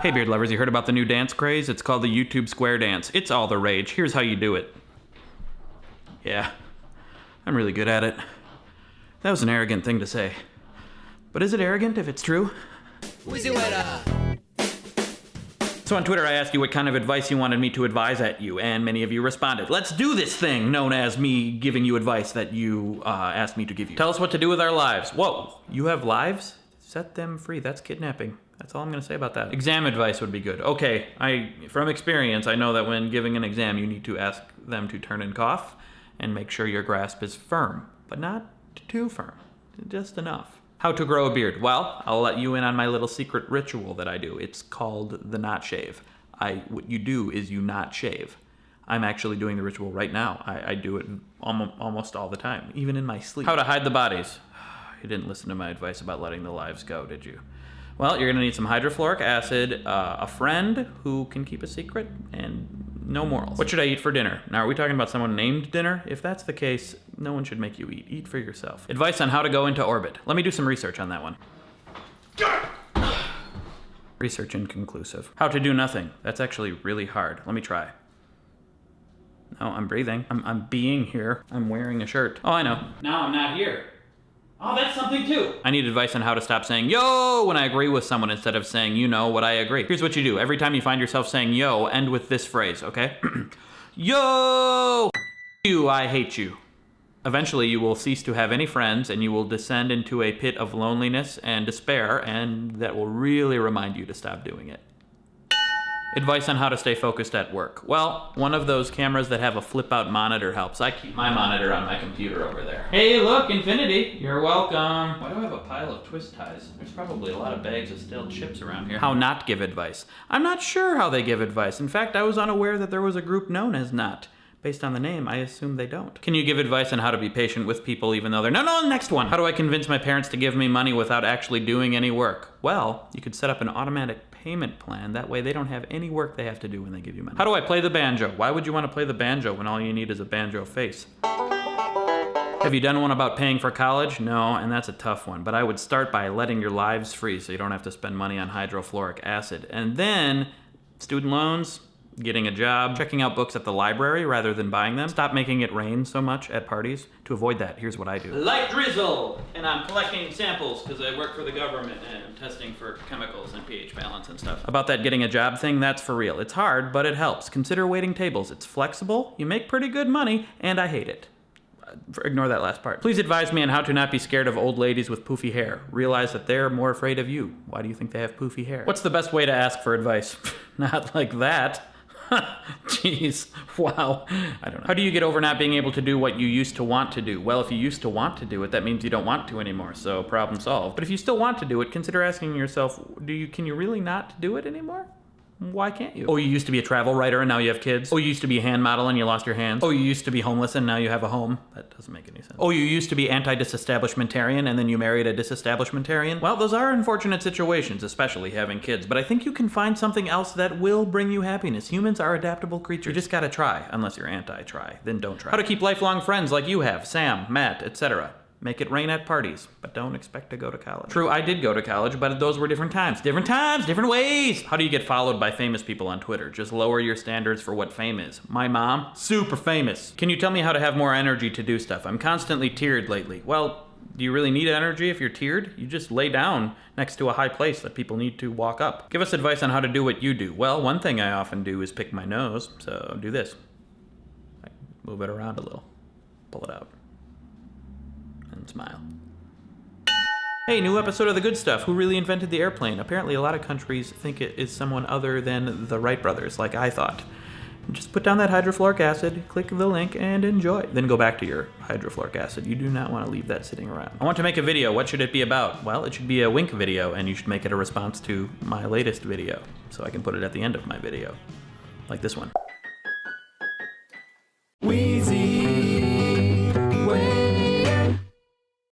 Hey beard lovers, you heard about the new dance craze? It's called the YouTube square dance. It's all the rage. Here's how you do it. Yeah, I'm really good at it. That was an arrogant thing to say. But is it arrogant if it's true? WheezyWaiter! So on Twitter I asked you what kind of advice you wanted me to advise at you, and many of you responded. Let's do this thing known as me giving you advice that you asked me to give you. Tell us what to do with our lives. Whoa, you have lives? Set them free. That's kidnapping. That's all I'm gonna say about that. Exam advice would be good. Okay, from experience, I know that when giving an exam, you need to ask them to turn and cough and make sure your grasp is firm, but not too firm, just enough. How to grow a beard? Well, I'll let you in on my little secret ritual that I do. It's called the not shave. What you do is you not shave. I'm actually doing the ritual right now. I do it almost all the time, even in my sleep. How to hide the bodies? You didn't listen to my advice about letting the lives go, did you? Well, you're gonna need some hydrofluoric acid, a friend who can keep a secret, and no morals. What should I eat for dinner? Now, are we talking about someone named Dinner? If that's the case, no one should make you eat. Eat for yourself. Advice on how to go into orbit. Let me do some research on that one. Research inconclusive. How to do nothing. That's actually really hard. Let me try. No, I'm breathing. I'm being here. I'm wearing a shirt. Oh, I know. Now I'm not here. Oh, that's something too. I need advice on how to stop saying yo when I agree with someone instead of saying you know what I agree. Here's what you do. Every time you find yourself saying yo, end with this phrase, okay? Yo! You, I hate you. Eventually you will cease to have any friends and you will descend into a pit of loneliness and despair, and that will really remind you to stop doing it. Advice on how to stay focused at work. Well, one of those cameras that have a flip-out monitor helps. I keep my monitor on my computer over there. Hey, look, Infinity. You're welcome. Why do I have a pile of twist ties? There's probably a lot of bags of stale chips around here. How not give advice. I'm not sure how they give advice. In fact, I was unaware that there was a group known as Not. Based on the name, I assume they don't. Can you give advice on how to be patient with people even though they're... No, next one. How do I convince my parents to give me money without actually doing any work? Well, you could set up an automatic payment plan. That way they don't have any work they have to do when they give you money. How do I play the banjo? Why would you want to play the banjo when all you need is a banjo face? Have you done one about paying for college? No, and that's a tough one. But I would start by letting your lives free so you don't have to spend money on hydrofluoric acid. And then student loans, getting a job, checking out books at the library rather than buying them. Stop making it rain so much at parties. To avoid that, here's what I do. Light drizzle! And I'm collecting samples because I work for the government and I'm testing for chemicals and pH balance and stuff. About that getting a job thing, that's for real. It's hard, but it helps. Consider waiting tables. It's flexible, you make pretty good money, and I hate it. Ignore that last part. Please advise me on how to not be scared of old ladies with poofy hair. Realize that they're more afraid of you. Why do you think they have poofy hair? What's the best way to ask for advice? Not like that. Jeez, wow. I don't know. How do you get over not being able to do what you used to want to do? Well, if you used to want to do it, that means you don't want to anymore, so problem solved. But if you still want to do it, consider asking yourself, can you really not do it anymore? Why can't you? Oh, you used to be a travel writer and now you have kids? Oh, you used to be a hand model and you lost your hands? Oh, you used to be homeless and now you have a home? That doesn't make any sense. Oh, you used to be antidisestablishmentarian and then you married a disestablishmentarian? Well, those are unfortunate situations, especially having kids, but I think you can find something else that will bring you happiness. Humans are adaptable creatures. You just gotta try, unless you're anti-try. Then don't try. How to keep lifelong friends like you have, Sam, Matt, etc. Make it rain at parties, but don't expect to go to college. True, I did go to college, but those were different times. Different times, different ways. How do you get followed by famous people on Twitter? Just lower your standards for what fame is. My mom, super famous. Can you tell me how to have more energy to do stuff? I'm constantly tiered lately. Well, do you really need energy if you're tiered? You just lay down next to a high place that people need to walk up. Give us advice on how to do what you do. Well, one thing I often do is pick my nose, so do this. Move it around a little. Pull it out. And smile. Hey, new episode of The Good Stuff. Who really invented the airplane? Apparently a lot of countries think it is someone other than the Wright brothers, like I thought. Just put down that hydrofluoric acid, click the link, and enjoy. Then go back to your hydrofluoric acid. You do not want to leave that sitting around. I want to make a video. What should it be about? Well, it should be a wink video, and you should make it a response to my latest video, so I can put it at the end of my video, like this one.